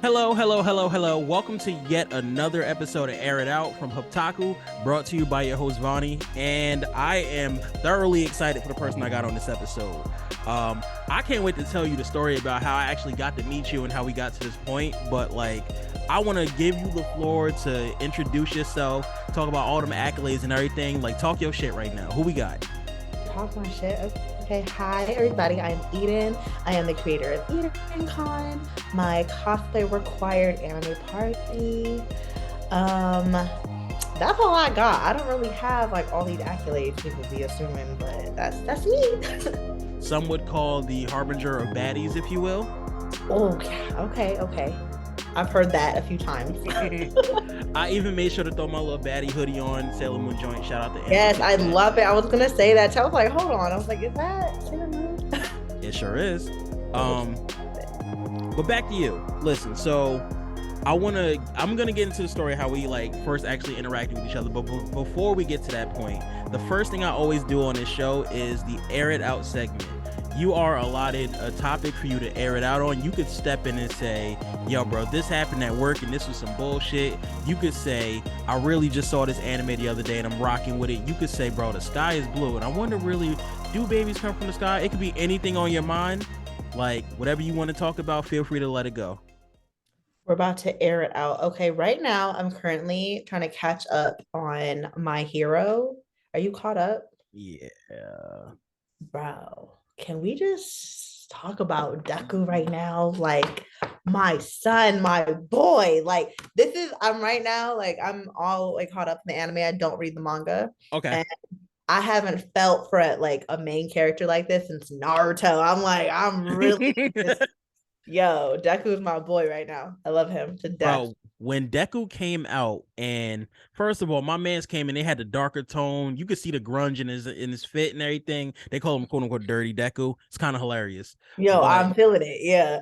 Hello. Welcome to yet another episode of Air It Out from Huptaku, brought to you by your host Vani. And I am thoroughly excited for the person I got on this episode. I can't wait to tell you the story about how I actually got to meet you and how we got to this point. But I want to give you the floor to introduce yourself, talk about all them accolades and everything. Talk your shit right now. Who we got? Talk my shit. Okay, hi everybody. I'm Eden. I am the creator of EdenCon, my cosplay required anime party. That's all I got. I don't really have all these accolades people be assuming, but that's me. Some would call the harbinger of baddies, if you will. Oh, yeah. Okay. I've heard that a few times. I even made sure to throw my little baddie hoodie on, Sailor Moon joint. Shout out to Yes, I love it. I was gonna say that. I was like, hold on. I was like, is that Sailor Moon? It sure is. But back to you. Listen, so I'm gonna get into the story of how we first actually interacted with each other. But before we get to that point, the first thing I always do on this show is the Air It Out segment. You are allotted a topic for you to air it out on. You could step in and say, yo, bro, this happened at work and this was some bullshit. You could say, I really just saw this anime the other day and I'm rocking with it. You could say, bro, the sky is blue. And I wonder, really, do babies come from the sky? It could be anything on your mind. Whatever you want to talk about, feel free to let it go. We're about to air it out. Okay, right now I'm currently trying to catch up on My Hero. Are you caught up? Yeah. Bro, can we just talk about Deku right now? My son, my boy. I'm right now, I'm all caught up in the anime. I don't read the manga. Okay. And I haven't felt for a main character like this since Naruto. I'm really yo, Deku is my boy right now. I love him to death. Bro, when Deku came out, and first of all, my mans came in, they had the darker tone. You could see the grunge in his fit and everything. They call him quote unquote dirty Deku. It's kind of hilarious. Yo, I'm feeling it. Yeah.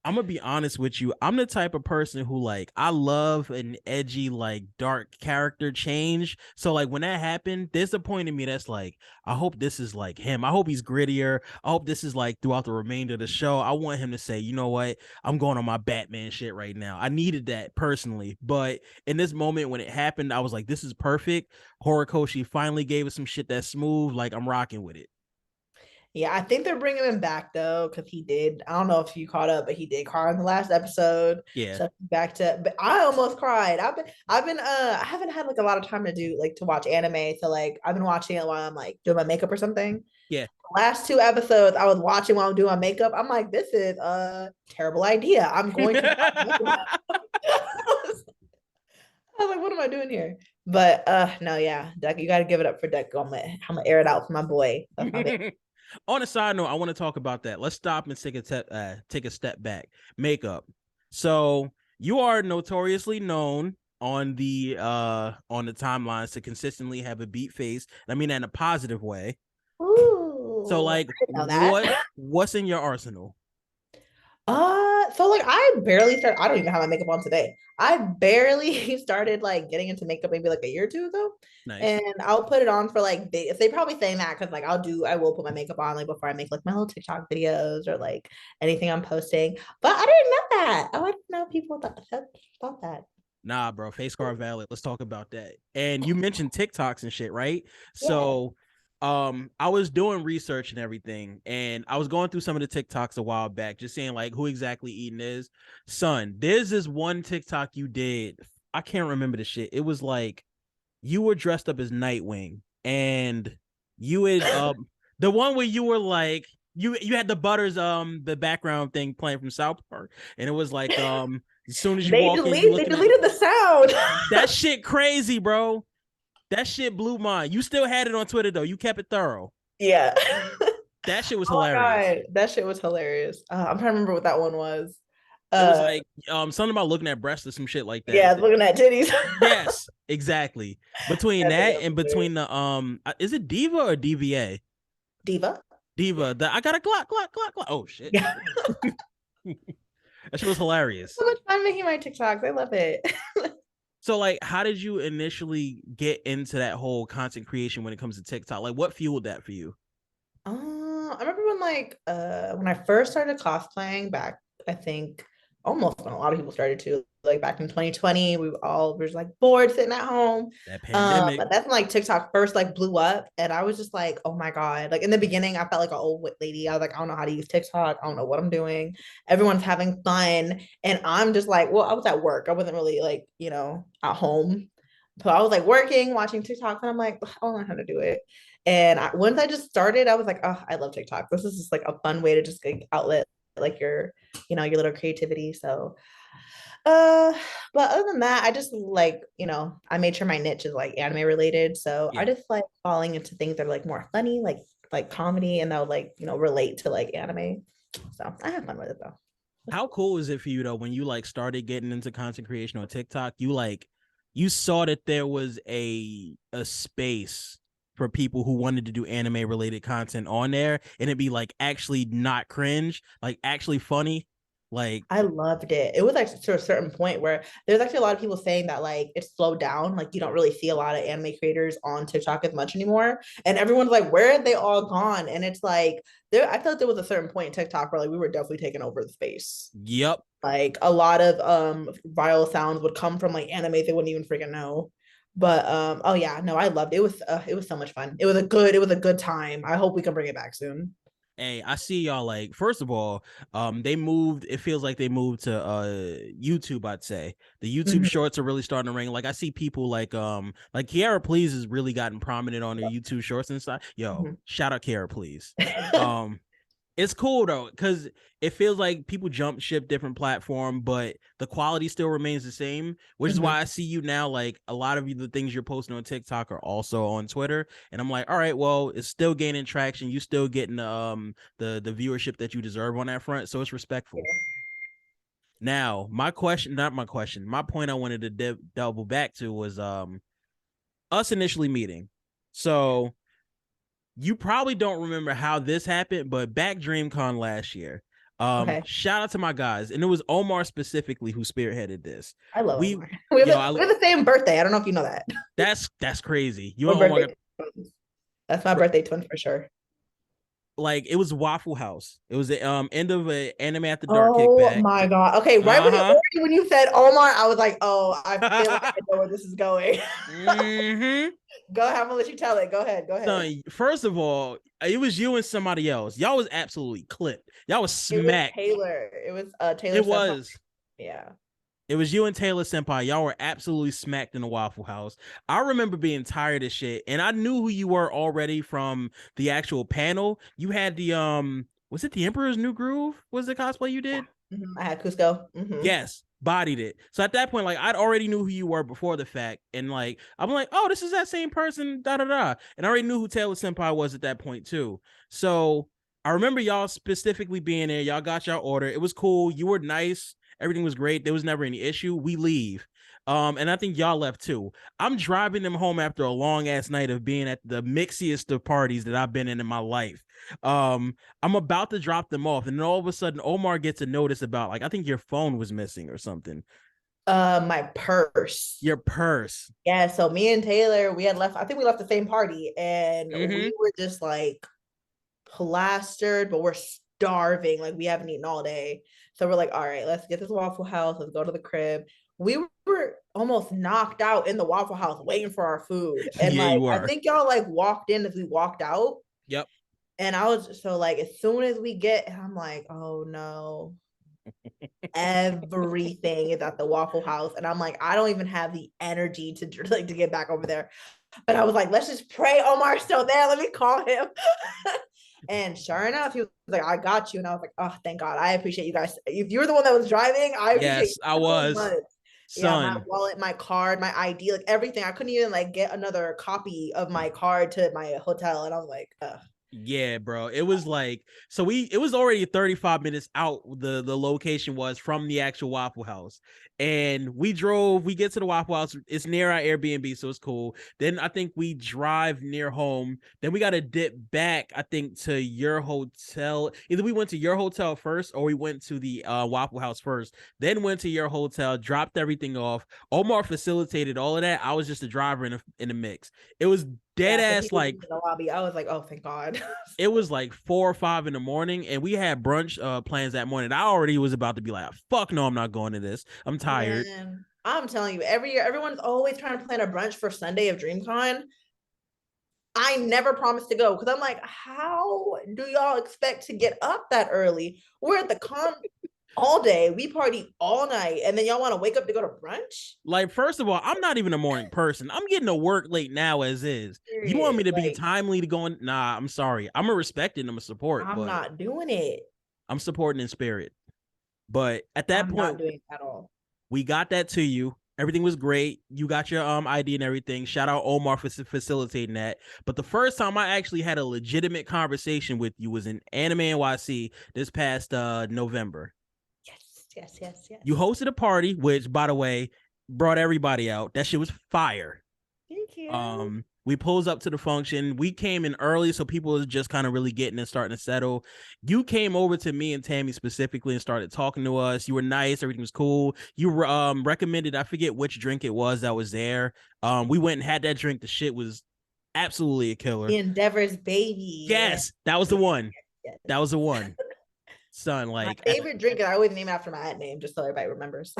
I'm gonna be honest with you. I'm the type of person who I love an edgy, dark character change. So when that happened, there's a point in me that's I hope this is him. I hope he's grittier. I hope this is throughout the remainder of the show. I want him to say, you know what? I'm going on my Batman shit right now. I needed that personally. But in this moment when it happened, I was like, this is perfect. Horikoshi finally gave us some shit that's smooth. I'm rocking with it. Yeah, I think they're bringing him back though, because he did. I don't know if you caught up, but he did cry in the last episode. Yeah. So back to, but I almost cried. I haven't had a lot of time to do to watch anime. So I've been watching it while I'm doing my makeup or something. Yeah. Last two episodes I was watching while I'm doing my makeup. I'm like, this is a terrible idea. I'm going to. I was like, what am I doing here? But no, yeah, Deku, you got to give it up for Deku. I'm gonna air it out for my boy. On a side note, I want to talk about that. Let's stop and take a step back. Makeup. So you are notoriously known on the timelines to consistently have a beat face. I mean that in a positive way. Ooh, so what's in your arsenal? So I barely started. I don't even have my makeup on today. I barely started getting into makeup maybe a year or two ago. Nice. And I'll put it on for they probably saying that because I will put my makeup on before I make my little TikTok videos or anything I'm posting. But I didn't know that. I didn't know people thought that. Nah, bro, face card valid. Let's talk about that. And you mentioned TikToks and shit, right? Yeah. So I was doing research and everything, and I was going through some of the TikToks a while back, just saying who exactly Eden is. Son, there's this one TikTok you did. I can't remember the shit. It was you were dressed up as Nightwing, and you had the one where you were you had the Butters the background thing playing from South Park, and it was as soon as you they deleted the sound. That shit crazy, bro. That shit blew mine. You still had it on Twitter though. You kept it thorough. Yeah. That shit was hilarious. That shit was hilarious. I'm trying to remember what that one was. It was something about looking at breasts or some shit like that. Yeah, looking at titties. Yes, exactly. Between that and between the is it Diva or DVA? Diva. I got a Glock. Oh shit. Yeah. That shit was hilarious. So much fun making my TikToks. I love it. So how did you initially get into that whole content creation when it comes to TikTok? What fueled that for you? I remember when I first started cosplaying back, I think almost when a lot of people started to, like back in 2020, we all were just like bored sitting at home. That pandemic. But that's when like TikTok first like blew up, and I was just like, oh my god! Like in the beginning, I felt like an old lady. I was like, I don't know how to use TikTok. I don't know what I'm doing. Everyone's having fun, and I'm just like, well, I was at work. I wasn't really like at home, so I was like working, watching TikTok, and I'm like, I don't know how to do it. And once I just started, I was like, oh, I love TikTok. This is just like a fun way to just like outlet like your little creativity. So uh but other than that, I just like, I made sure my niche is like anime related. So I Yeah. just like falling into things that are like more funny, like comedy, and that would like, relate to like anime. So I have fun with it though. How cool is it for you though when you like started getting into content creation on TikTok? You saw that there was a space for people who wanted to do anime related content on there, and it'd be like actually not cringe, like actually funny. Like, I loved it. It was like to a certain point where there's actually a lot of people saying that like it's slowed down. Like you don't really see a lot of anime creators on TikTok as much anymore. And everyone's like, where are they all gone? And it's like I felt there was a certain point in TikTok where like we were definitely taking over the space. yep. Like a lot of viral sounds would come from like anime they wouldn't even freaking know. But oh yeah, no, I loved it. It was so much fun. It was a good time. I hope we can bring it back soon. Hey, I see y'all like first of all, they moved, it feels like they moved to YouTube, I'd say. The YouTube Mhm, shorts are really starting to ring. Like I see people like Kiara Please has really gotten prominent on their YouTube shorts and stuff. Yo, mhm. shout out Kiara Please. Um it's cool though, because it feels like people jump ship different platform, but the quality still remains the same, which is Mhm. why I see you now. Like a lot of you, the things you're posting on TikTok are also on Twitter, and I'm like, all right, well, it's still gaining traction. You still getting the viewership that you deserve on that front, so it's respectful. Now, my question, not my question, my point I wanted to double back to was us initially meeting. So you probably don't remember how this happened, but back DreamCon last year, Okay. shout out to my guys, and it was Omar specifically who spearheaded this. I love We, Omar. yo, I We have the same birthday. I don't know if you know that. that's crazy. You We're and Omar got birthday twins. That's my birthday twin for sure. like it was Waffle House. It was the end of a anime after dark Oh kickback. my God. Okay, right when Uh you said Omar, I was like, oh, I feel like huh. I know where this is going. Mm-hmm. Go ahead, I'm gonna let you tell it. Go ahead. Go ahead. Son, first of all, it was you and somebody else. Y'all was absolutely clipped. Y'all was It was smacked. Taylor. It was Taylor It Senpai. was. Yeah. It was you and Taylor Senpai. Y'all were absolutely smacked in the Waffle House. I remember being tired of shit, and I knew who you were already from the actual panel. You had the was it the Emperor's New Groove? Was the cosplay you Yeah. did? I had Cusco. Yes, bodied it. So at that point, like I'd already knew who you were before the fact, and like I'm like, oh, this is that same person, da da da, and I already knew who Taylor Senpai was at that point too. So I remember y'all specifically being there. Y'all got your order. It was cool. You were nice. Everything was great. There was never any issue. We leave. And I think y'all left too. I'm driving them home after a long ass night of being at the mixiest of parties that I've been in my life. I'm about to drop them off, and then all of a sudden, Omar gets a notice about like I think your phone was missing or something. My purse. Your purse. Yeah, so me and Taylor, we had left, I think we left the same party, and Mm-hmm. we were just like plastered, but we're starving. Like we haven't eaten all day. So we're like, all right, let's get this Waffle House. Let's go to the crib. We were almost knocked out in the Waffle House waiting for our food. And Yeah, like you I are. think y'all like walked in as we walked out. Yep. And I was just so like as soon as we get, I'm like, oh no, everything is at the Waffle House. And I'm like, I don't even have the energy to like to get back over there. But I was like, let's just pray Omar's still there. Let me call him. And sure enough, he was like, I got you. And I was like, oh, thank God. I appreciate you guys. If you're the one that was driving, I appreciate Yes, you I so was. much. Yeah, my Son, wallet, my card, my ID, like everything. I couldn't even like get another copy of my card to my hotel. And I was like, ugh. yeah, bro. It was like so it was already 35 minutes out the location was from the actual Waffle House. And we get to the Waffle House. It's near our Airbnb, so it's cool. Then I think we drive near home. Then we got to dip back, I think, to your hotel. Either we went to your hotel first or we went to the Waffle House first. Then went to your hotel, dropped everything off. Omar facilitated all of that. I was just a driver in the mix. It was dead Yeah, so ass people like in the lobby. I was like, oh, thank God. it was like 4 or 5 in the morning, and we had brunch plans that morning. I already was about to be like, fuck no, I'm not going to this. I'm tired. Man, I'm telling you, every year, everyone's always trying to plan a brunch for Sunday of DreamCon. I never promised to go because I'm like, how do y'all expect to get up that early? We're at the con all day, we party all night, and then y'all want to wake up to go to brunch? Like, first of all, I'm not even a morning person. I'm getting to work late now as is. You want me Period. to be Like, timely to go in? Nah, I'm sorry. I'm a respect and I'm a support, I'm but not doing it. I'm supporting in spirit. But at that I'm not point, doing it at all. we got that to you. Everything was great. You got your ID and everything. Shout out Omar for facilitating that. But the first time I actually had a legitimate conversation with you was in Anime NYC this past November. Yes, yes, yes, yes. You hosted a party, which, by the way, brought everybody out. That shit was fire. Thank you. We pulls up to the function. We came in early, so people was just kind of really getting and starting to settle. You came over to me and Tammy specifically and started talking to us. You were nice, everything was cool. You recommended, I forget which drink it was that was there. We went and had that drink. The shit was absolutely a killer. The Endeavor's baby. Yes, that was the one. Yes. That was the one. Son, My like favorite drink, and I always name after my ad name, just so everybody remembers.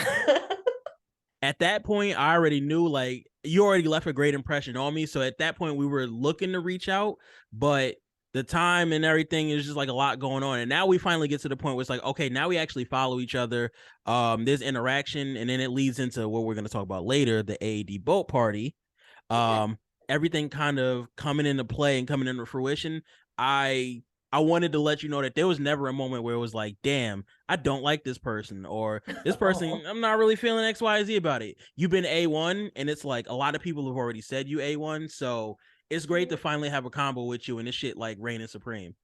at that point, I already knew, like, you already left a great impression on me. So at that point, we were looking to reach out, but the time and everything is just like a lot going on. And now we finally get to the point where it's like, okay, now we actually follow each other. There's interaction, and then it leads into what we're going to talk about later, the AAD boat party. Everything kind of coming into play and coming into fruition. I wanted to let you know that there was never a moment where it was like, damn, I don't like this person, or this person, I'm not really feeling X, Y, Z about it. You've been A1, and it's like a lot of people have already said you A1. So it's great to finally have a combo with you, and this shit like reigning supreme.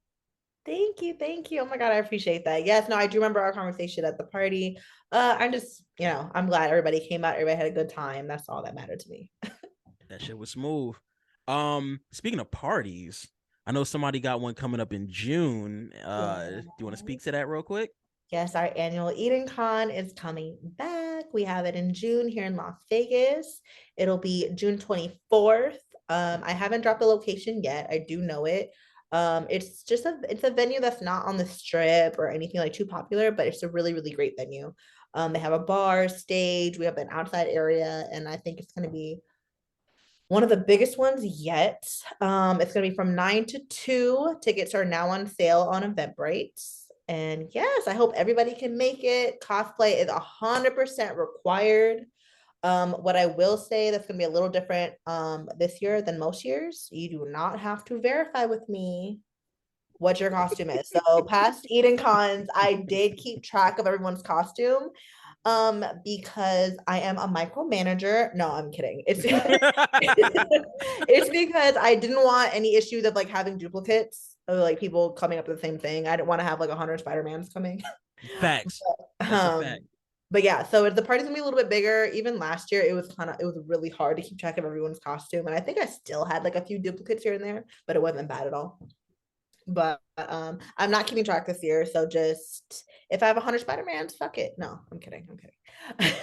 Thank you, thank you. Oh my God, I appreciate that. Yes, no, I do remember our conversation at the party. I'm just, I'm glad everybody came out, everybody had a good time. That's all that mattered to me. That shit was smooth. Speaking of parties, I know somebody got one coming up in June. Do you want to speak to that real quick? Yes, our annual Eden Con is coming back. We have it in June here in Las Vegas. It'll be June 24th. I haven't dropped the location yet. I do know it. It's a venue that's not on the strip or anything like too popular, but it's a really, really great venue. They have a bar, stage, we have an outside area, and I think it's gonna be one of the biggest ones yet. It's going to be from 9 to 2. Tickets are now on sale on Eventbrite. And yes, I hope everybody can make it. Cosplay is 100% required. What I will say that's going to be a little different this year than most years, you do not have to verify with me what your costume is. So past Eden cons, I did keep track of everyone's costume because I am a micromanager. No, I'm kidding. It's it's because I didn't want any issues of like having duplicates of like people coming up with the same thing. I didn't want to have like 100 Spider-Mans coming. Facts. But, That's a fact. but yeah, so the party's gonna be a little bit bigger. Even last year, it was really hard to keep track of everyone's costume, and I think I still had like a few duplicates here and there, but it wasn't bad at all. But I'm not keeping track this year, so just if I have 100 Spider-Mans, fuck it. No, I'm kidding. I'm kidding.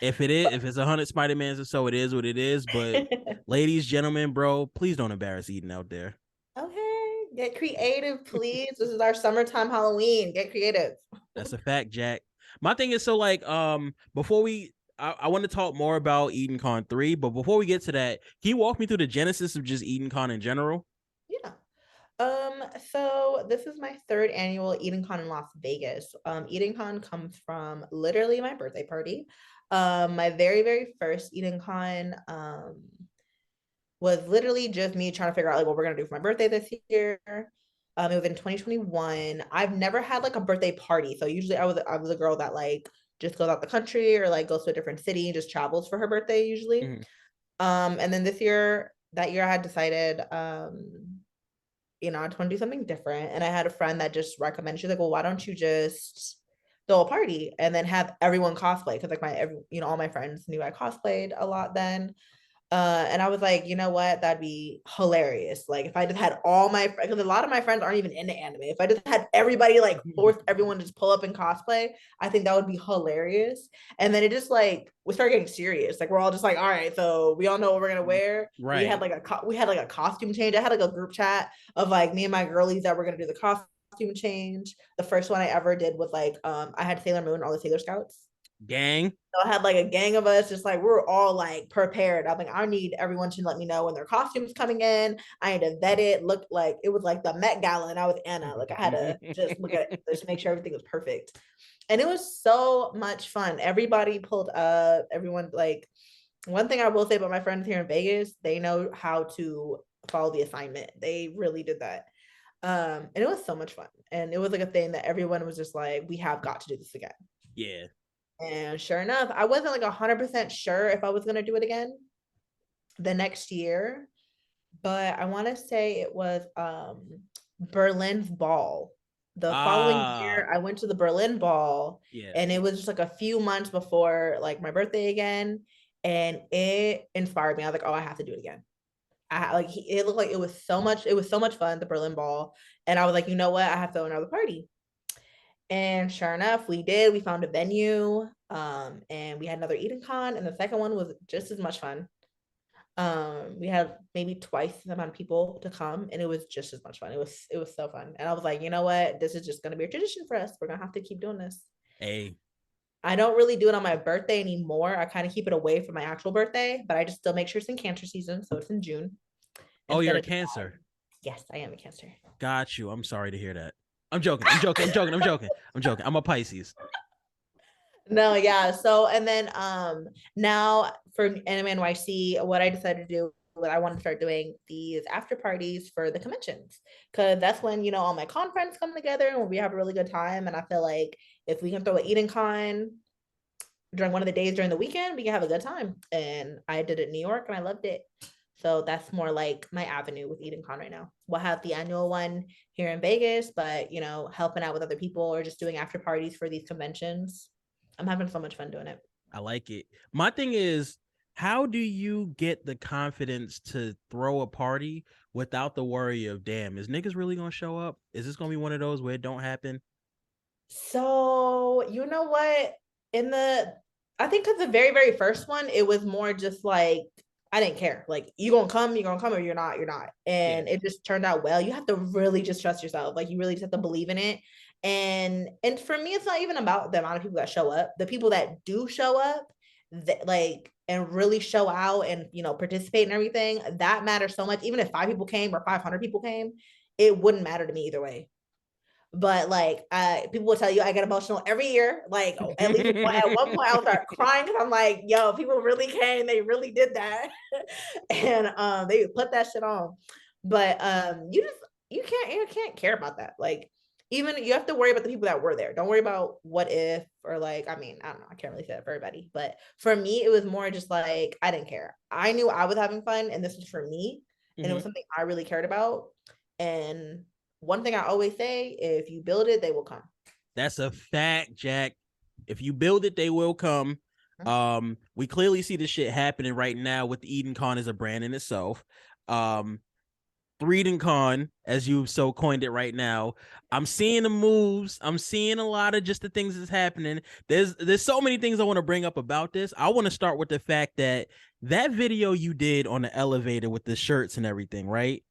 If it's 100 Spider-Mans or so, it is what it is. But ladies, gentlemen, bro, please don't embarrass Eden out there. Okay, get creative, please. This is our summertime Halloween. Get creative. That's a fact, Jack. My thing is, so like before I want to talk more about EdenCon 3, but before we get to that, can you walk me through the genesis of just EdenCon in general? Yeah. So this is my third annual EdenCon in Las Vegas. EdenCon comes from literally my birthday party. My very, very first EdenCon was literally just me trying to figure out like what we're gonna do for my birthday this year. It was in 2021. I've never had like a birthday party. So usually I was a girl that like just goes out the country or like goes to a different city and just travels for her birthday usually. Mhm. And then that year I had decided I just want to do something different. And I had a friend that just recommended, she's like, well, why don't you just throw a party and then have everyone cosplay? Because like all my friends knew I cosplayed a lot then. And I was like, you know what? That'd be hilarious. Like if I just had all my friends, because a lot of my friends aren't even into anime. If I just had everybody like forced everyone to just pull up and cosplay, I think that would be hilarious. And then it just like we started getting serious. Like we're all just like, all right, so we all know what we're gonna wear. We had Right. like we had like a costume change. I had like a group chat of like me and my girlies that were gonna do the costume change. The first one I ever did was like I had Sailor Moon, all the Sailor Scouts. Gang. So I had like a gang of us, just like we were all like prepared. I'm like, I need everyone to let me know when their costumes coming in. I had to vet it. Look like it was like the Met Gala, and I was Anna. Like I had to just look at it, just make sure everything was perfect. And it was so much fun. Everybody pulled up. Everyone like one thing I will say about my friends here in Vegas, they know how to follow the assignment. They really did that. And it was so much fun. And it was like a thing that everyone was just like, we have got to do this again. Yeah. And sure enough, I wasn't like 100% sure if I was going to do it again the next year, but I want to say it was Berlin's ball. The following Ah. year, I went to the Berlin ball, Yeah. and it was just like a few months before like my birthday again, and it inspired me. I was like, oh, I have to do it again. It looked like it was so much fun, the Berlin ball, and I was like, you know what, I have to throw another party. And sure enough, we did. We found a venue, and we had another Eden Con, and the second one was just as much fun. We had maybe twice the amount of people to come, and it was just as much fun. It was so fun, and I was like, you know what, this is just gonna be a tradition for us. We're gonna have to keep doing this. Hey. I don't really do it on my birthday anymore. I kind of keep it away from my actual birthday, but I just still make sure it's in Cancer season, so it's in June Oh, instead you're a of July. Cancer. Yes, I am a Cancer. Got you. I'm sorry to hear that. I'm joking. I'm joking. I'm joking. I'm joking. I'm joking. I'm a Pisces. No, yeah. So and then now for Anime NYC, what I decided to do what I want to start doing these after parties for the conventions. Cause that's when, all my con friends come together and we have a really good time. And I feel like if we can throw an Eden Con during one of the days during the weekend, we can have a good time. And I did it in New York and I loved it. So that's more like my avenue with Eden Con right now. We'll have the annual one here in Vegas, but helping out with other people or just doing after parties for these conventions. I'm having so much fun doing it. I like it. My thing is, how do you get the confidence to throw a party without the worry of, damn, is niggas really gonna show up? Is this gonna be one of those where it don't happen? So, you know what? In the, I think because the very, very first one, it was more just like, I didn't care. Like, you're gonna come, or you're not. Yeah. And it just turned out well. You have to really just trust yourself. Like, you really just have to believe in it. And for me, it's not even about the amount of people that show up. The people that do show up, that like and really show out and participate in everything, that matters so much. Even if 5 people came or 500 people came, it wouldn't matter to me either way. But like people will tell you I get emotional every year. Like at least at one point I'll start crying because I'm like, yo, people really came, they really did that. And they put that shit on. But you can't care about that. Like even you have to worry about the people that were there. Don't worry about what if or like, I mean, I don't know, I can't really say that for everybody. But for me, it was more just like I didn't care. I knew I was having fun and this was for me. And it was something I really cared about. And one thing I always say, if you build it, they will come. That's a fact, Jack. If you build it, they will come. We clearly see this shit happening right now with Eden Con as a brand in itself. Eden Con, as you so coined it right now. I'm seeing the moves. I'm seeing a lot of just the things that's happening. There's so many things I want to bring up about this. I want to start with the fact that video you did on the elevator with the shirts and everything, right?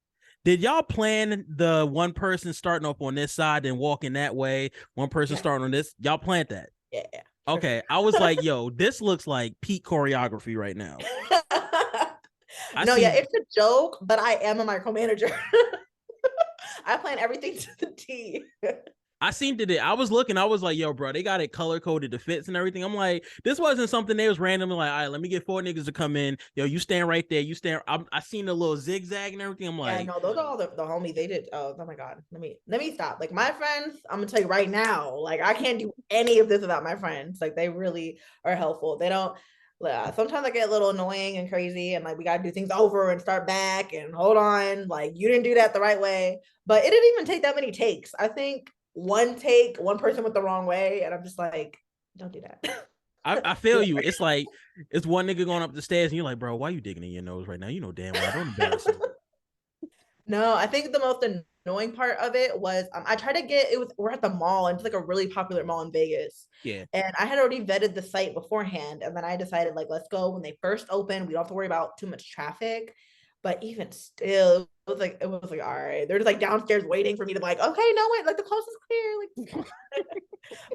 Did y'all plan the one person starting up on this side and walking that way, one person starting on this? Y'all planned that? Yeah. Okay. Sure. I was like, yo, this looks like peak choreography right now. Yeah, it's a joke, but I am a micromanager. I plan everything to the T. I seen it. I was looking. I was like, yo, bro, they got it color coded to fits and everything. I'm like, this wasn't something they was randomly like, all right, let me get 4 niggas to come in. Yo, you stand right there. You stand. I seen the little zigzag and everything. I'm like, no, those are all the homies. They did. Oh my god. Let me stop. Like my friends, I'm gonna tell you right now. Like I can't do any of this without my friends. Like they really are helpful. They don't. Sometimes I get a little annoying and crazy, and like we gotta do things over and start back and hold on. Like you didn't do that the right way, but it didn't even take that many takes. I think one take, one person went the wrong way, and I'm just like, don't do that. I feel you. It's like it's one nigga going up the stairs and you're like, bro, why you digging in your nose right now? You know damn well. Don't embarrass him. No, I think the most annoying part of it was I tried to get it was we're at the mall and it's like a really popular mall in Vegas. Yeah. And I had already vetted the site beforehand. And then I decided like let's go when they first open. We don't have to worry about too much traffic. But even still, it was like, all right. They're just like downstairs waiting for me to be like, okay, no, wait, like the coast is clear. Like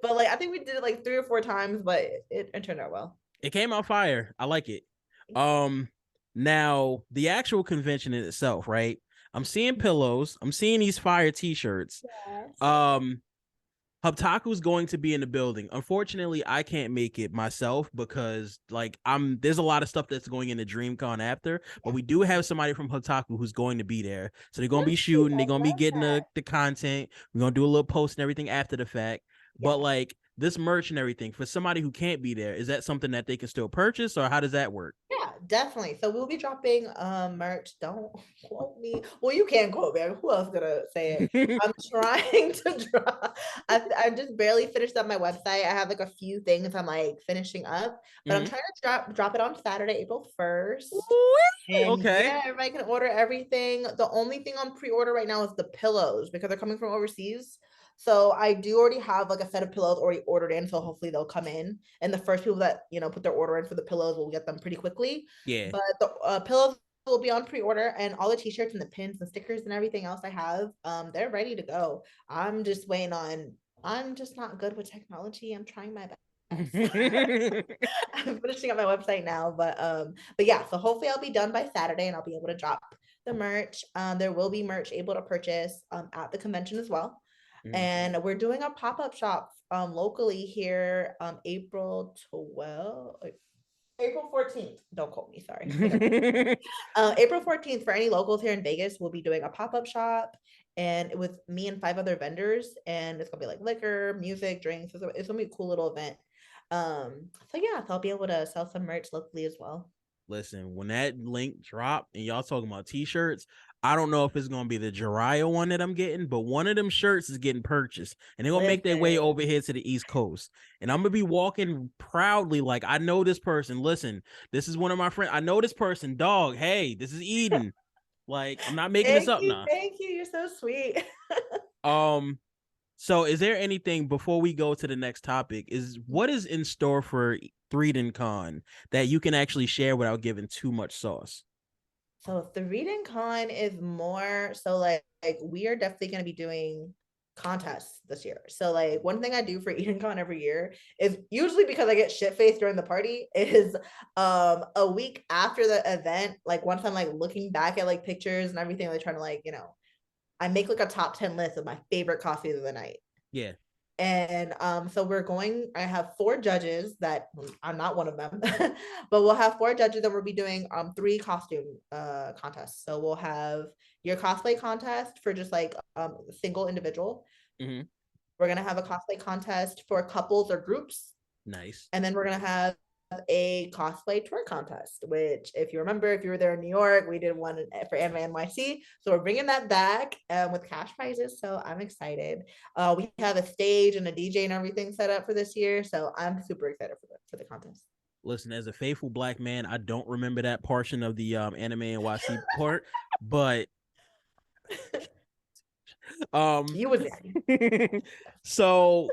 but like I think we did it like 3 or 4 times, but it turned out well. It came out fire. I like it. Now the actual convention in itself, right? I'm seeing pillows. I'm seeing these fire t-shirts. Yes. Hubtaku's going to be in the building. Unfortunately, I can't make it myself because like there's a lot of stuff that's going into DreamCon after, but we do have somebody from Hubtaku who's going to be there. So they're gonna be shooting, they're gonna be getting the content. We're gonna do a little post and everything after the fact. But like this merch and everything, for somebody who can't be there, is that something that they can still purchase or how does that work? Yeah, definitely. So we'll be dropping merch. Don't quote me. Well, you can quote me. Who else gonna say it? I'm trying to drop. I just barely finished up my website. I have like a few things I'm like finishing up, but I'm trying to drop it on Saturday, April 1st. And Okay. yeah, everybody can order everything. The only thing on pre-order right now is the pillows because they're coming from overseas. So I do already have like a set of pillows already ordered in. So hopefully they'll come in. And the first people that, put their order in for the pillows will get them pretty quickly. Yeah. But the pillows will be on pre-order and all the t-shirts and the pins and stickers and everything else I have, they're ready to go. I'm just waiting on, I'm just not good with technology. I'm trying my best. I'm finishing up my website now, but yeah, so hopefully I'll be done by Saturday and I'll be able to drop the merch. There will be merch able to purchase at the convention as well. And we're doing a pop-up shop locally here April 12th, April 14th. Don't quote me, sorry. April 14th for any locals here in Vegas, we'll be doing a pop-up shop and with me and 5 other vendors, and it's gonna be like liquor, music, drinks. It's gonna be a cool little event. So yeah, so I'll be able to sell some merch locally as well. Listen, when that link dropped and y'all talking about t-shirts, I don't know if it's gonna be the Jiraiya one that I'm getting, but one of them shirts is getting purchased and they're gonna make their way over here to the East Coast. And I'm gonna be walking proudly like I know this person. Listen, this is one of my friends. I know this person, dog. Hey, this is Eden. Like, I'm not making this up now. Thank you. You're so sweet. So is there anything before we go to the next topic? What is in store for 3denCon that you can actually share without giving too much sauce? So 3denCon is more so like we are definitely going to be doing contests this year. So like one thing I do for EdenCon every year is usually because I get shit faced during the party is a week after the event, like once I'm like looking back at like pictures and everything, like trying to like, I make like a top 10 list of my favorite costumes of the night. Yeah. And so I have 4 judges that I'm not one of them, but we'll have 4 judges that we'll be doing 3 costume contests. So we'll have your cosplay contest for just like single individual. Mm-hmm. We're gonna have a cosplay contest for couples or groups. Nice. And then we're gonna have a cosplay tour contest, which if you remember, if you were there in New York, we did one for Anime NYC. So we're bringing that back with cash prizes. So I'm excited. We have a stage and a DJ and everything set up for this year. So I'm super excited for the contest. Listen, as a faithful Black man, I don't remember that portion of the Anime NYC part, but you was there. So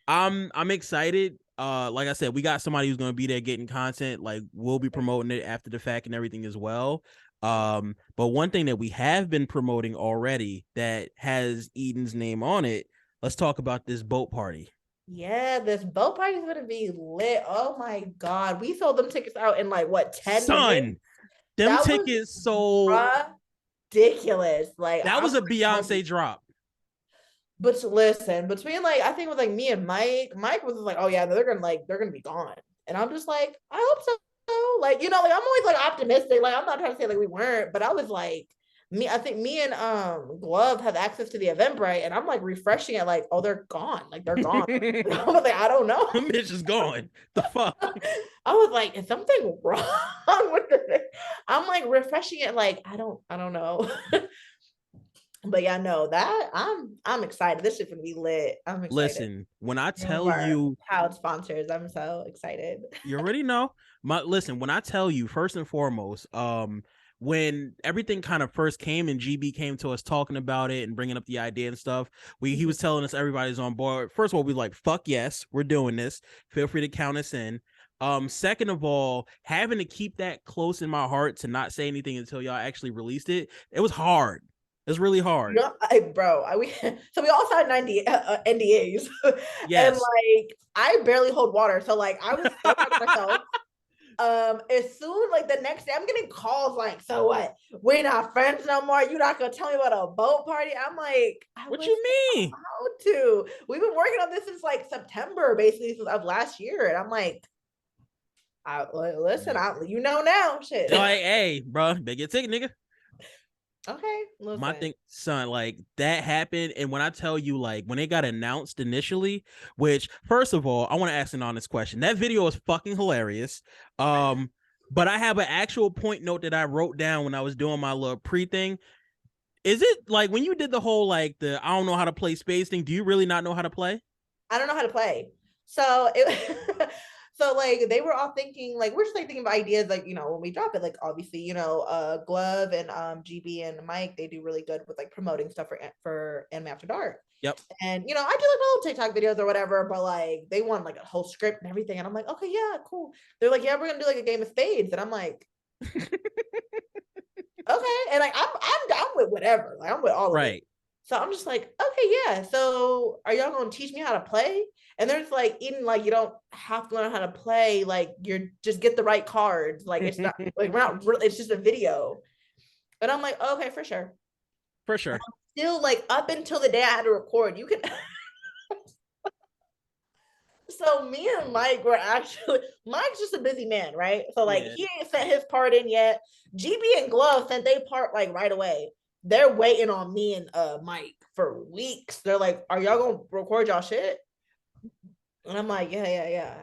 I'm excited. Like I said, we got somebody who's gonna be there getting content. Like we'll be promoting it after the fact and everything as well. But one thing that we have been promoting already that has Eden's name on it. Let's talk about this boat party. Yeah, this boat party is gonna be lit. Oh my god, we sold them tickets out in like what 10 minutes? Them that tickets sold ridiculous. Like that was a Beyonce drop. But listen, between like I think it was like me and Mike was like, oh yeah, they're gonna be gone. And I'm just like, I hope so. Like, like I'm always like optimistic. Like I'm not trying to say like we weren't, but I was like, I think me and Glove have access to the Eventbrite, and I'm like refreshing it, like, oh, they're gone. Like they're gone. I was like, I don't know. The bitch is gone. The fuck? I was like, is something wrong with it? I'm like refreshing it, like, I don't know. But yeah, no, that I'm excited. This shit's gonna be lit. I'm excited. Listen, when I One of tell our you, proud sponsors. I'm so excited. you already know. Listen, when I tell you, first and foremost, when everything kind of first came and GB came to us talking about it and bringing up the idea and stuff, he was telling us everybody's on board. First of all, we were like, fuck yes, we're doing this. Feel free to count us in. Second of all, having to keep that close in my heart to not say anything until y'all actually released it, it was hard. It's really hard. You know, so we all signed 90 NDAs, and Yes. like I barely hold water, so like I was so proud of myself. As soon like the next day, I'm getting calls like, "So what? We're not friends no more. You're not gonna tell me about a boat party?" I'm like, I What was you mean? about to. We've been working on this since like September, basically, of last year, and I'm like, listen, you know now, shit. Like, hey, bro, better get a ticket, nigga. Okay, listen. My thing, son, like that happened. And when I tell you, like, when it got announced initially, which first of all, I want to ask an honest question. That video is fucking hilarious. But I have an actual point note that I wrote down when I was doing my little pre thing. Is it like when you did the whole like the I don't know how to play space thing, do you really not know how to play? I don't know how to play. So it so like they were all thinking like we're just like thinking of ideas like when we drop it like obviously Glove and GB and Mike they do really good with like promoting stuff for Anime After Dark. Yep. And I do like little TikTok videos or whatever, but like they want like a whole script and everything, and I'm like, okay, yeah, cool. They're like, yeah, we're gonna do like a game of spades, and I'm like, okay, and like I'm down with whatever, like I'm with all of it. So I'm just like, okay, yeah. So are y'all gonna teach me how to play? And there's like, even like you don't have to learn how to play. Like you're just get the right cards. Like it's not like we're not really. It's just a video. And I'm like, okay, for sure. For sure. Still like up until the day I had to record, you can. So me and Mike were actually Mike's just a busy man, right? So like he ain't sent his part in yet. GB and Glove sent their part like right away. They're waiting on me and Mike for weeks. They're like, "Are y'all gonna record y'all shit?" And I'm like, "Yeah."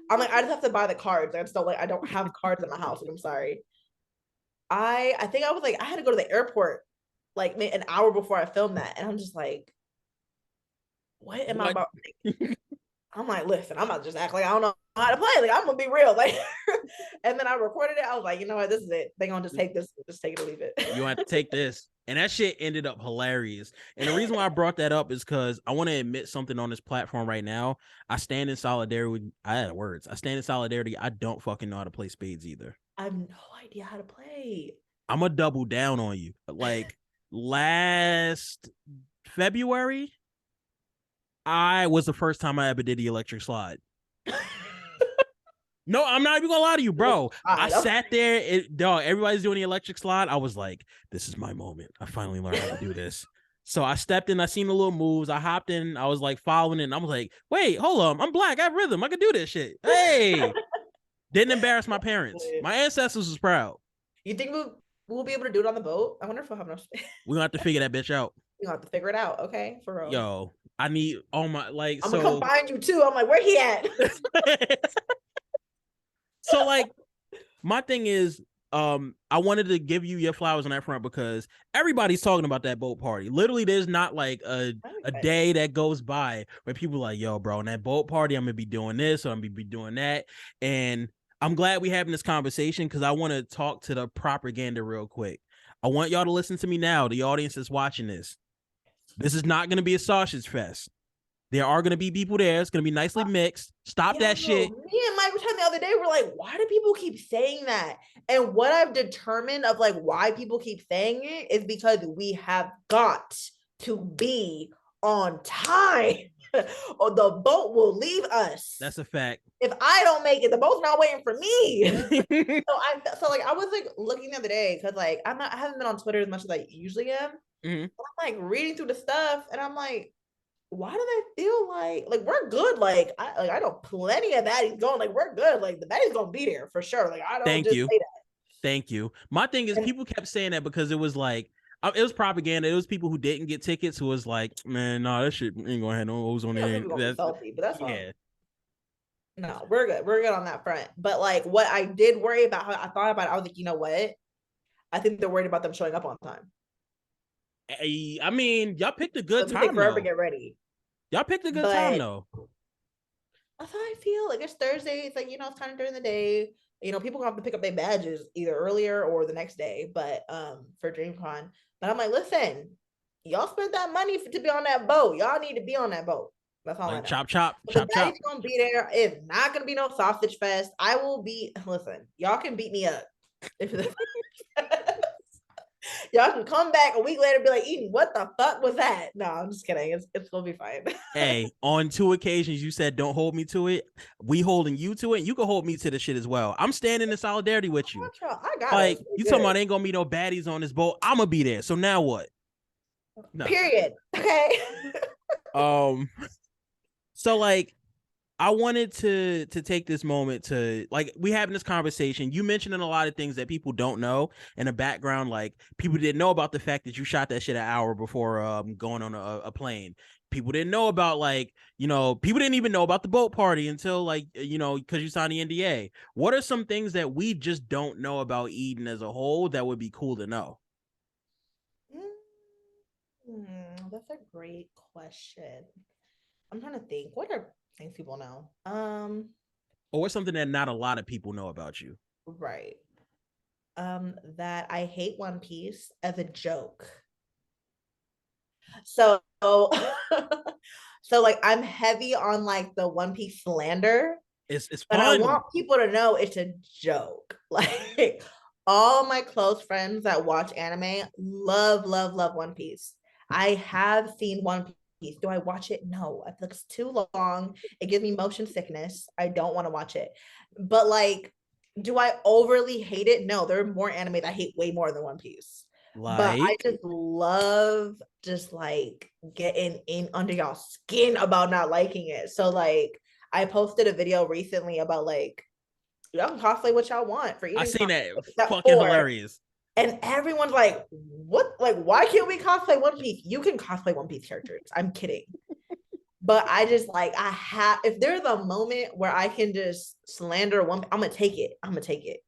I'm like, I just have to buy the cards. I just don't like. I don't have cards in my house. I'm sorry. I think I was like, I had to go to the airport like an hour before I filmed that, and I'm just like, what am I about? I'm like, listen, I'm not just act like I don't know how to play. Like I'm gonna be real. Like, and then I recorded it. I was like, you know what, this is it. They gonna just take this, just take it or leave it. You have to take this. And that shit ended up hilarious. And the reason why I brought that up is because I want to admit something on this platform right now. I stand in solidarity with I had words. I stand in solidarity. I don't fucking know how to play spades either. I have no idea how to play. I'm gonna double down on you. Like last February, I was the first time I ever did the electric slide. No, I'm not even gonna lie to you, bro. I sat there, dog. Everybody's doing the electric slide. I was like, "This is my moment. I finally learned how to do this." So I stepped in. I seen the little moves. I hopped in. I was like following it. And I was like, "Wait, hold on. I'm black. I have rhythm. I can do this shit." Hey, didn't embarrass my parents. My ancestors was proud. You think we'll be able to do it on the boat? I wonder if we'll have enough. We're gonna have to figure that bitch out. We're gonna have to figure it out. Okay, for real. Yo, I need all my like. I'm gonna come find you too. I'm like, where he at? So like my thing is I wanted to give you your flowers on that front because everybody's talking about that boat party. Literally there's not like a day that goes by where people are like, yo, bro, on that boat party I'm gonna be doing this or I'm gonna be doing that. And I'm glad we having this conversation because I want to talk to the propaganda real quick. I want y'all to listen to me now, the audience that's watching this. This is not gonna be a sausage fest. There are going to be people there. It's going to be nicely mixed. Stop that shit. Me and Mike were talking the other day. We're like, why do people keep saying that? And what I've determined of like why people keep saying it is because we have got to be on time or the boat will leave us. That's a fact. If I don't make it, the boat's not waiting for me. so I was like looking the other day because like I haven't been on Twitter as much as I usually am. Mm-hmm. I'm like reading through the stuff and I'm like, why do they feel like we're good? Like I know plenty of baddies going, like we're good. Like the baddie's gonna be there for sure. Like I don't Thank just you. say that. Thank you. My thing is people kept saying that because it was like it was propaganda. It was people who didn't get tickets who was like, man, no, that shit ain't gonna have no O's on there. That's salty, but that's yeah. No, we're good. We're good on that front. But like what I did worry about, how I thought about it, I was like, you know what? I think they're worried about them showing up on time. I mean, y'all picked a good Let me take time forever to though. get ready. Y'all picked a good time But though. that's how I feel. Like it's Thursday. It's like, it's kind of during the day. People have to pick up their badges either earlier or the next day, but for DreamCon. But I'm like, listen, y'all spent that money to be on that boat. Y'all need to be on that boat. That's all I Like know. chop chop But the chop chop. daddy's gonna be there. It's not gonna be no sausage fest. I will be. Listen, y'all can beat me up if y'all can come back a week later and be like, Eden, what the fuck was that? No, I'm just kidding. It's gonna be fine. Hey, on 2 occasions you said don't hold me to it. We holding you to it. You can hold me to the shit as well. I'm standing in solidarity with you. I got Like us. you talking about ain't gonna be no baddies on this boat. I'm gonna be there. So now what? No. Period. Okay. So like I wanted to take this moment to like we having this conversation. You mentioning a lot of things that people don't know in the background. Like people didn't know about the fact that you shot that shit an hour before going on a plane. People didn't know about people didn't even know about the boat party until because you signed the NDA. What are some things that we just don't know about Eden as a whole that would be cool to know? That's a great question. I'm trying to think. What are things people know? Or what's something that not a lot of people know about you? Right. That I hate One Piece as a joke. So so like I'm heavy on like the One Piece slander. It's but fun. I want people to know it's a joke. Like all my close friends that watch anime love, love, love One Piece. I have seen One Piece. Do I watch it? No. I feel like it's too long. It gives me motion sickness. I don't want to watch it. But like, do I overly hate it? No, there are more anime that I hate way more than One Piece. But I just love just like getting in under y'all skin about not liking it. So like I posted a video recently about like y'all can cosplay what y'all want for eating. I seen that. Fucking hilarious. And everyone's like, what? Like, why can't we cosplay One Piece? You can cosplay One Piece characters. I'm kidding. But I just like if there's a moment where I can just slander I'm gonna take it. I'm gonna take it.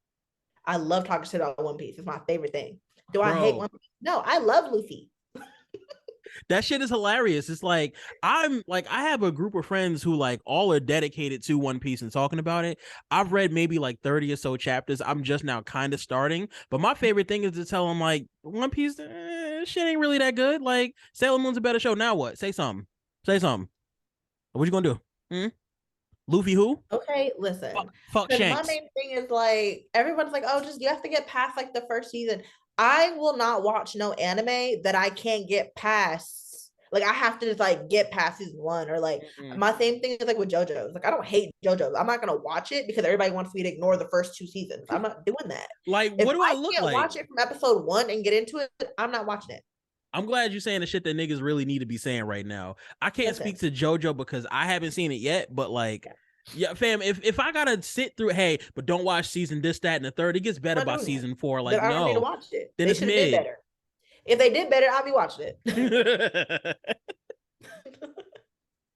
I love talking shit about One Piece. It's my favorite thing. Do I hate One Piece? No, I love Luffy. That shit is hilarious. It's like I have a group of friends who like all are dedicated to One Piece and talking about it. I've read maybe like 30 or so chapters. I'm just now kind of starting, but my favorite thing is to tell them like One Piece shit ain't really that good. Like Sailor Moon's a better show. Now what? Say something. What you gonna do? Luffy who? Okay, listen. Fuck Shanks. My main thing is like everyone's like, oh, just you have to get past like the first season. I will not watch no anime that I can't get past. Like I have to just like get past season one or like my same thing is like with JoJo's. Like I don't hate JoJo's. I'm not gonna watch it because everybody wants me to ignore the first 2 seasons. I'm not doing that. Like, if what do I look can't like? Watch it from episode 1 and get into it. I'm not watching it. I'm glad you're saying the shit that niggas really need to be saying right now. I can't speak to JoJo because I haven't seen it yet, but like, yeah, fam, if I gotta sit through, hey, but don't watch season this, that, and the third, it gets better by season 4. Like, then I don't need to no, watch it. Then they it's mid. Did better. If they did better, I'll be watching it.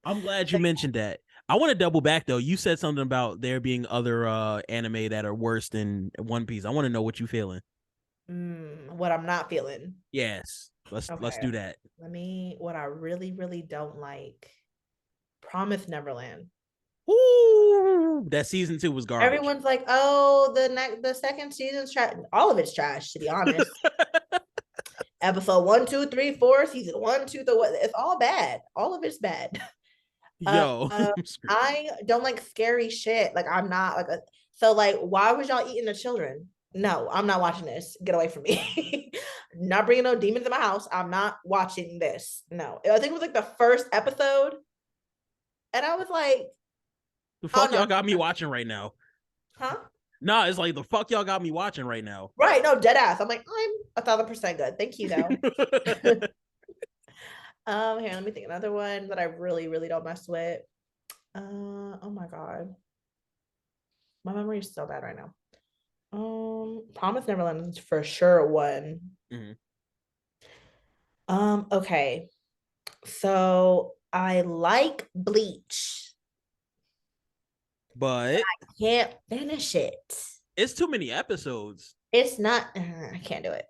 I'm glad you mentioned that. I want to double back though. You said something about there being other anime that are worse than One Piece. I want to know what you feeling. What I'm not feeling. Yes. Let's do that. What I really, really don't like. Promise Neverland. Ooh, that season 2 was garbage. Everyone's like, oh, the second season's trash. All of it's trash, to be honest. Episode 1, 2, 3, 4, season 1, 2, 3, it's all bad. All of it's bad. Yo, I don't like scary shit. Like I'm not like so like why was y'all eating the children? No, I'm not watching this. Get away from me. Not bringing no demons in my house. I'm not watching this. No. I think it was like the first episode. And I was like, the fuck y'all got me watching right now? Huh? Nah, it's like the fuck y'all got me watching right now. Right. No, dead ass. I'm like, I'm 1,000% good. Thank you though. Here, let me think another one that I really, really don't mess with. Oh my god. My memory is so bad right now. Promise Neverland is for sure one. Okay. So I like Bleach. But I can't finish it. It's too many episodes. It's not, I can't do it.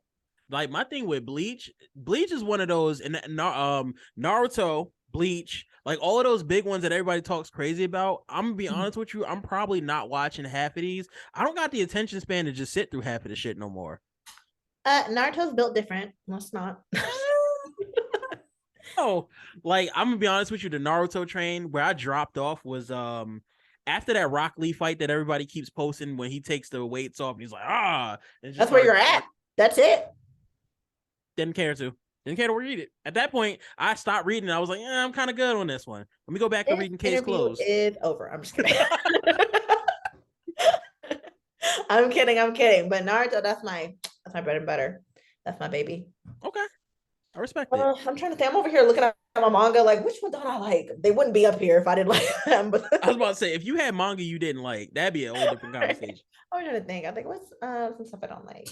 Like my thing with Bleach is one of those, and Naruto, Bleach, like all of those big ones that everybody talks crazy about. I'm gonna be honest with you, I'm probably not watching half of these. I don't got the attention span to just sit through half of the shit no more. Naruto's built different. Let's not. Oh, like I'm gonna be honest with you, the Naruto train where I dropped off was after that Rock Lee fight that everybody keeps posting when he takes the weights off and he's like, That's where you're at. That's it. Didn't care to read it. At that point, I stopped reading. I was like, I'm kind of good on this one. Let me go back to reading Case Closed. Is over. I'm just kidding. I'm kidding. But Naruto, that's my bread and butter. That's my baby. Okay. I respect it. I'm trying to think. I'm over here looking at my manga, like, which one don't I like? They wouldn't be up here if I didn't like them. But I was about to say, if you had manga you didn't like, that'd be a whole different conversation. I'm trying to think. I think what's some stuff I don't like.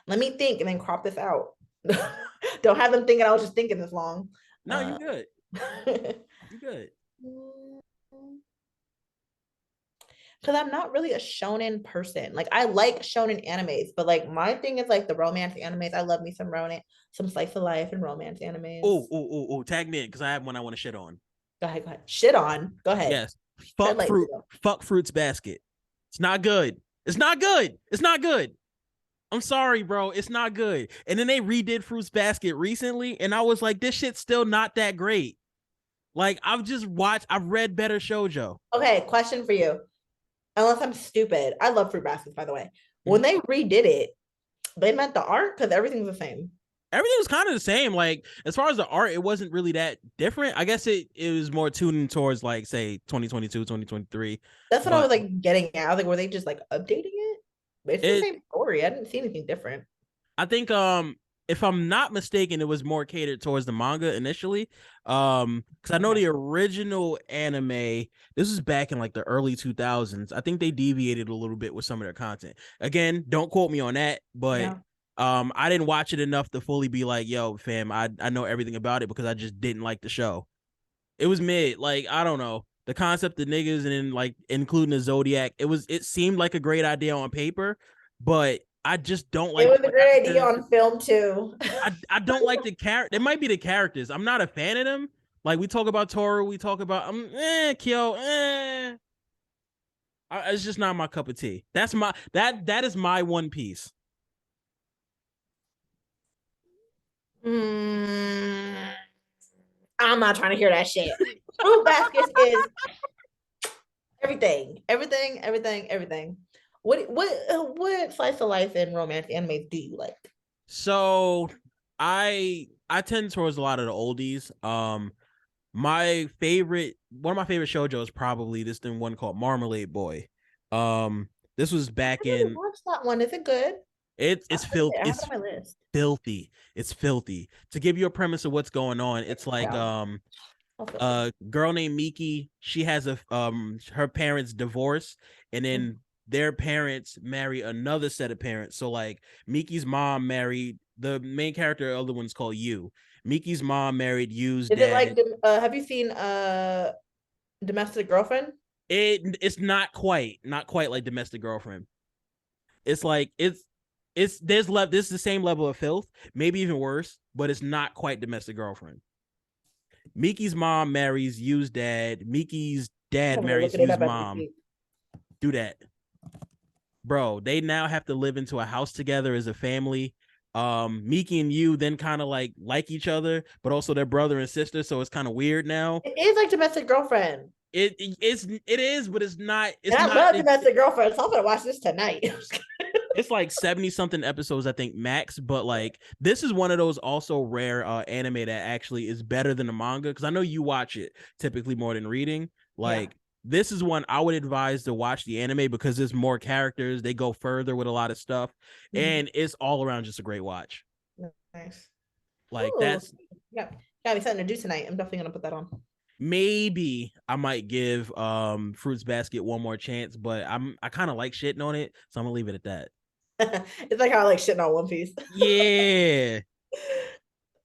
Let me think and then crop this out. Don't have them thinking I was just thinking this long. No, you're good. You're good. Because I'm not really a shonen person. Like I like shonen animes, but like my thing is like the romance animes. I love me some romance, some slice of life and romance animes. Oh, tag me in because I have one I want to shit on. Go ahead. Shit on. Go ahead. Yes. Fuck Fruits Basket. It's not good. It's not good. I'm sorry, bro. It's not good. And then they redid Fruits Basket recently, and I was like, this shit's still not that great. Like, I've read better shoujo. Okay, question for you. Unless I'm stupid. I love Fruit Baskets, by the way. When they redid it, they meant the art because everything's the same. Everything was kind of the same. Like, as far as the art, it wasn't really that different. I guess it was more tuned towards, like, say, 2022, 2023. That's what I was, like, getting at. I was like, were they just, like, updating it? It's the same story. I didn't see anything different. I think, if I'm not mistaken, it was more catered towards the manga initially. Because I know the original anime, this was back in, like, the early 2000s. I think they deviated a little bit with some of their content. Again, don't quote me on that, but... Yeah. I didn't watch it enough to fully be like, yo, fam, I know everything about it because I just didn't like the show. It was mid. Like, I don't know. The concept of niggas and then like including the Zodiac, it seemed like a great idea on paper, but I just don't like it. Was a great idea on film too. I don't like the character. It might be the characters. I'm not a fan of them. Like we talk about Toru, we talk about Kyo, it's just not my cup of tea. That's my that is my One Piece. I'm not trying to hear that shit. Fruit Baskets is everything. What slice of life and romance anime do you like? So I tend towards a lot of the oldies. One of my favorite shoujo is probably this one called Marmalade Boy. This was back in. Watch that one. Is it good? It's filthy. It's filthy. It's filthy. To give you a premise of what's going on, it's like a girl named Miki. She has her parents divorce, and then their parents marry another set of parents. So like Miki's mom married the main character. The other one's called Yu. Miki's mom married Yu's dad. Is it like have you seen Domestic Girlfriend? It's not quite like Domestic Girlfriend. It's like this is the same level of filth, maybe even worse, but it's not quite Domestic Girlfriend. Miki's mom marries Yu's dad. Miki's dad marries Yu's mom. Do that. Bro, they now have to live into a house together as a family. Miki and Yu then kind of like each other, but also their brother and sister, so it's kind of weird now. It is like Domestic Girlfriend. It is, but it's not. I love Domestic Girlfriend, so I'm gonna watch this tonight. It's like 70 something episodes, I think, max. But like, this is one of those also rare anime that actually is better than the manga. Because I know you watch it typically more than reading. Like, this is one I would advise to watch the anime because there's more characters. They go further with a lot of stuff, and it's all around just a great watch. Nice. Like that's got me something to do tonight. I'm definitely gonna put that on. Maybe I might give Fruits Basket one more chance, but I kind of like shitting on it, so I'm gonna leave it at that. It's like how I like shitting on One Piece. Yeah.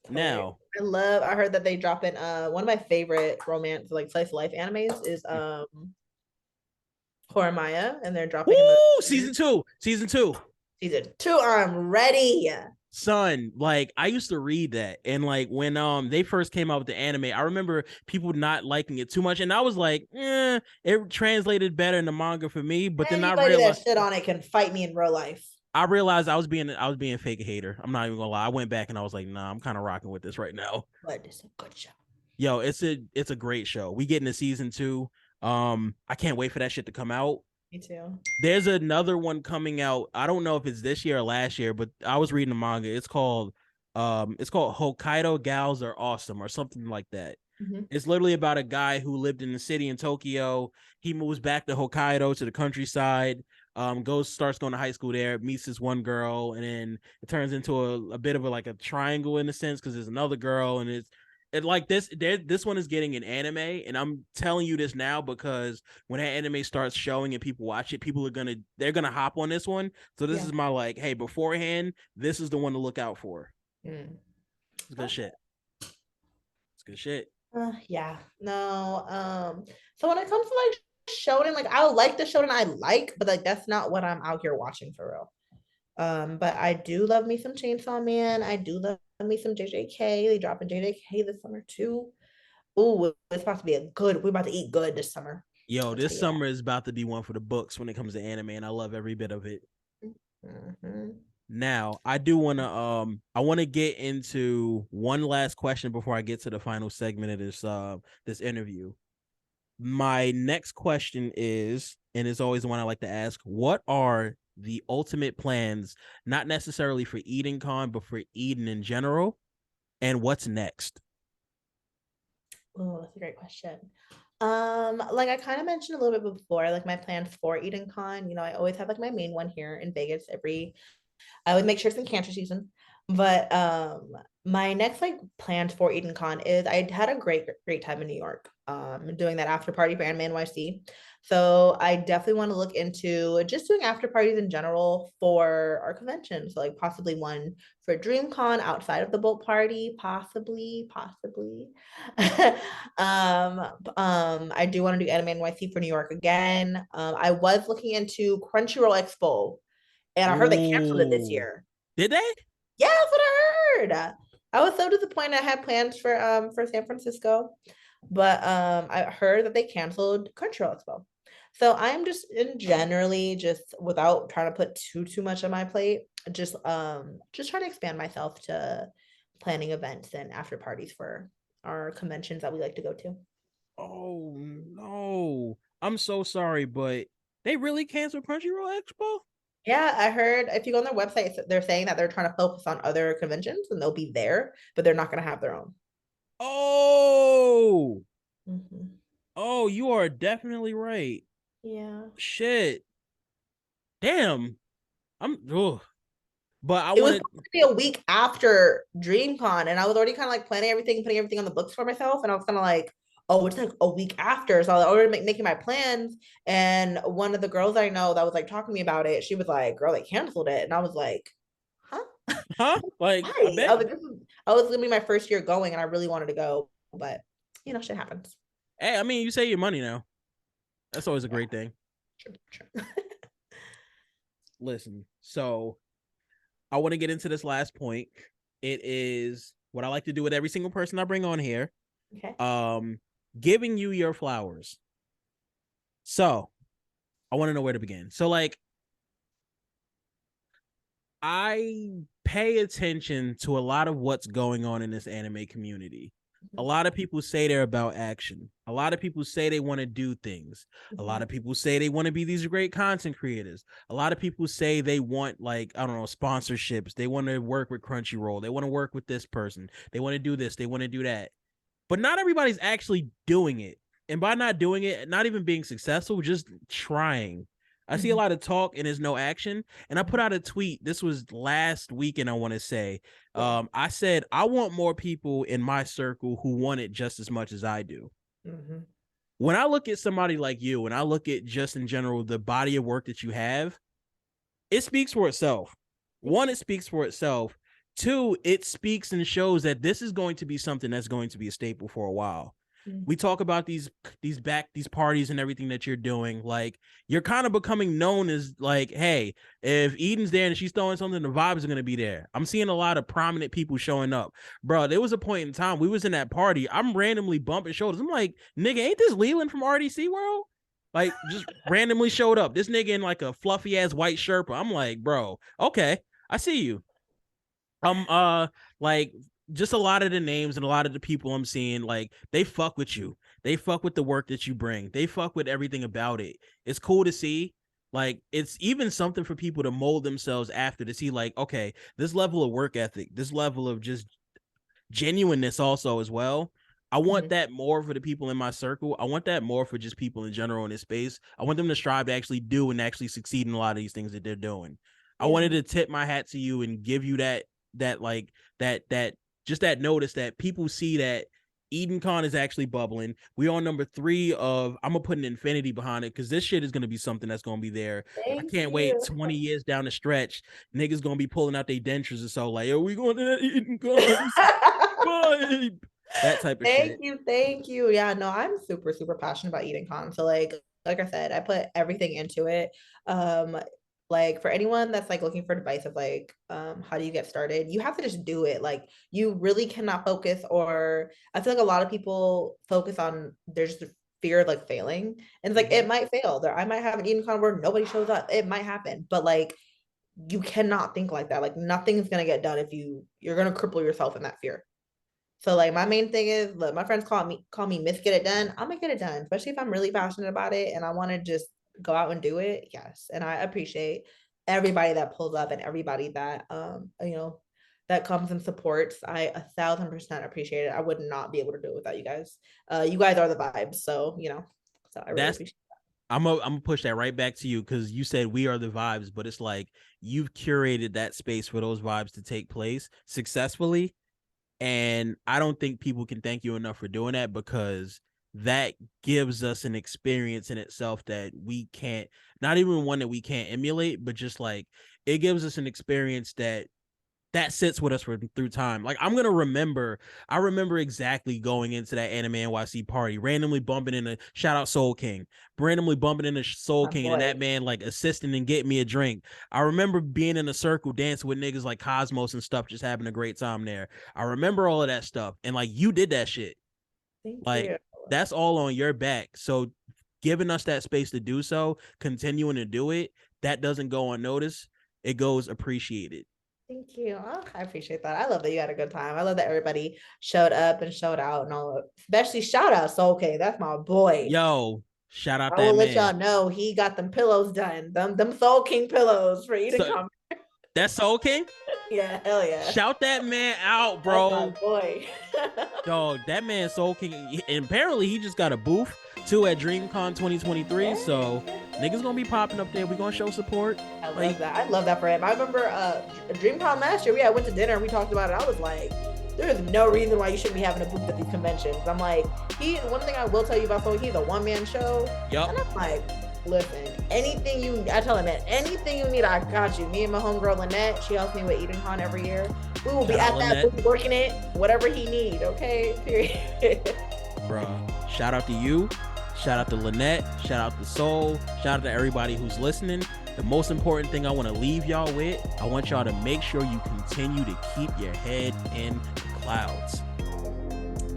Now I heard that they drop in one of my favorite romance like slice of life animes is Horimiya, and they're dropping season two. Season 2, I'm ready. Son, like I used to read that, and like when they first came out with the anime, I remember people not liking it too much, and I was like, it translated better in the manga for me. But then Anybody that shit on it can fight me in real life. I realized I was being a fake hater. I'm not even gonna lie. I went back and I was like, nah, I'm kind of rocking with this right now. But it's a good show. Yo, it's a great show. We get into season 2. I can't wait for that shit to come out. Me too. There's another one coming out. I don't know if it's this year or last year, but I was reading the manga. It's called Hokkaido Gals Are Awesome or something like that. Mhm. It's literally about a guy who lived in the city in Tokyo. He moves back to Hokkaido to the countryside. Starts going to high school there, meets this one girl, and then it turns into a bit of a triangle in a sense because there's another girl, and it like this one is getting an anime, and I'm telling you this now because when that anime starts showing and people watch it, they're gonna hop on this one. So this is my hey, beforehand, this is the one to look out for. It's good shit. It's good shit. Yeah. No. So when it comes to like shonen, like I like the shonen I like, but like that's not what I'm out here watching for real. But I do love me some Chainsaw Man. I do love me some JJK. They dropping JJK this summer too. Ooh, it's about to be we're about to eat good this summer. Yo, this summer is about to be one for the books when it comes to anime, and I love every bit of it. Now, I do want to get into one last question before I get to the final segment of this interview. My next question is, and it's always the one I like to ask, what are the ultimate plans, not necessarily for Eden Con, but for Eden in general, and what's next? Oh, that's a great question. Like I kind of mentioned a little bit before, like my plans for Eden Con, I always have like my main one here in Vegas I would make sure it's in cancer season. But my next like plans for Eden Con is I had a great time in New York doing that after party for Anime NYC. So I definitely want to look into just doing after parties in general for our convention. So like possibly one for DreamCon outside of the boat party, possibly. I do want to do Anime NYC for New York again. I was looking into Crunchyroll Expo, and I heard they canceled it this year. Did they? Yeah, that's what I heard. I was so disappointed. I had plans for San Francisco, but I heard that they canceled Crunchyroll Expo. So I'm just generally just without trying to put too much on my plate, just trying to expand myself to planning events and after parties for our conventions that we like to go to. Oh no. I'm so sorry, but they really canceled Crunchyroll Expo? Yeah, I heard if you go on their website, they're saying that they're trying to focus on other conventions and they'll be there, but they're not going to have their own. Oh. Oh, you are definitely right. Yeah. Shit. Damn. But I It was wanted supposed to be a week after DreamCon, and I was already kind of like planning everything, putting everything on the books for myself, and I was kind of like, oh, it's like a week after, so I was already making my plans. And one of the girls I know that was like talking to me about it, she was like, "Girl, they canceled it," and I was like, huh? Like, why? I bet. I was gonna be my first year going, and I really wanted to go, but shit happens. Hey, I mean, you save your money now. That's always a great thing. True. Listen, so I want to get into this last point. It is what I like to do with every single person I bring on here. Okay. Giving you your flowers. So I want to know where to begin. So like I pay attention to a lot of what's going on in this anime community. A lot of people say they're about action. A lot of people say they want to do things. A lot of people say they want to be these great content creators. A lot of people say they want, like, I don't know, sponsorships. They want to work with Crunchyroll. They want to work with this person. They want to do this. They want to do that. But not everybody's actually doing it. And by not doing it, not even being successful, just trying. I see a lot of talk and there's no action. And I put out a tweet. This was last weekend, I want to say. I said, I want more people in my circle who want it just as much as I do. When I look at somebody like you, and I look at just in general, the body of work that you have, it speaks for itself. One, it speaks for itself. Two, it speaks and shows that this is going to be something that's going to be a staple for a while. we talk about these parties and everything that you're doing. Like, you're kind of becoming known as like, hey, if Eden's there and she's throwing something, the vibes are gonna be there. I'm seeing a lot of prominent people showing up, bro. There was a point in time we was in that party. I'm randomly bumping shoulders. I'm like, nigga, ain't this Leland from RDC World? Like, just randomly showed up. This nigga in like a fluffy ass white Sherpa. I'm like, bro, okay, I see you. Like, just a lot of the names and a lot of the people I'm seeing, like, they fuck with you. They fuck with the work that you bring. They fuck with everything about it. It's cool to see. Like, it's even something for people to mold themselves after, to see like, okay, this level of work ethic, this level of just genuineness also as well. I want that more for the people in my circle. I want that more for just people in general in this space. I want them to strive to actually do and actually succeed in a lot of these things that they're doing. I wanted to tip my hat to you and give you that just that notice that people see that EdenCon is actually bubbling. We on number 3 of, I'm gonna put an infinity behind it, because this shit is gonna be something that's gonna be there. I can't wait 20 years down the stretch. Niggas gonna be pulling out their dentures and so like, are we going to that EdenCon? That type of shit. Thank you. Yeah, no, I'm super, super passionate about EdenCon. So like I said, I put everything into it. Like, for anyone that's like looking for advice of like, how do you get started? You have to just do it. Like, you really cannot focus, or I feel like a lot of people focus on, there's the fear of like failing. And it's like, it might fail. I might have an EdenCon where nobody shows up. It might happen, but like, you cannot think like that. Like, nothing's gonna get done if you're gonna cripple yourself in that fear. So like, my main thing is, look, my friends call me Miss Get It Done. I'm gonna get it done, especially if I'm really passionate about it and I want to just go out and do it. Yes. And I appreciate everybody that pulls up and everybody that that comes and supports. I 1,000% appreciate it. I would not be able to do it without you guys. You guys are the vibes. So so I really appreciate that. I'm gonna push that right back to you, because you said we are the vibes, but it's like, you've curated that space for those vibes to take place successfully. And I don't think people can thank you enough for doing that, because that gives us an experience in itself that we can't, not even one that we can't emulate, but just like, it gives us an experience that sits with us through time. Like, I remember exactly going into that Anime NYC party, randomly bumping into, shout out Soul King, randomly bumping into Soul King, and that man like assisting and getting me a drink. I remember being in a circle dancing with niggas like Cosmos and stuff, just having a great time there. I remember all of that stuff, and like, you did that shit. Thank you. That's all on your back. So giving us that space to do so, continuing to do it, that doesn't go unnoticed. It goes appreciated. Thank you. Oh, I appreciate that. I love that you had a good time. I love that everybody showed up and showed out and all. Especially shout out Soul King. That's my boy. Yo, shout out that man. I will let y'all know he got them pillows done. Them Soul King pillows for EdenCon. That's Soul King? Yeah, hell yeah. Shout that man out, bro. That's my boy. Dog, that man Soul King, and apparently he just got a booth too at DreamCon 2023. Yeah. So niggas gonna be popping up there. We gonna show support. I love that. I love that for him. I remember DreamCon last year. I went to dinner and we talked about it. I was like, there is no reason why you shouldn't be having a booth at these conventions. I'm like, one thing I will tell you about Soul, he's a one-man show. Yep. And I'm like, listen, I tell him, man, anything you need, I got you. Me and my homegirl Lynette, she helps me with EdenCon every year. We will be at that booth working it, whatever he need, okay? Period. Bruh, shout out to you. Shout out to Lynette. Shout out to Soul. Shout out to everybody who's listening. The most important thing I want to leave y'all with, I want y'all to make sure you continue to keep your head in the clouds.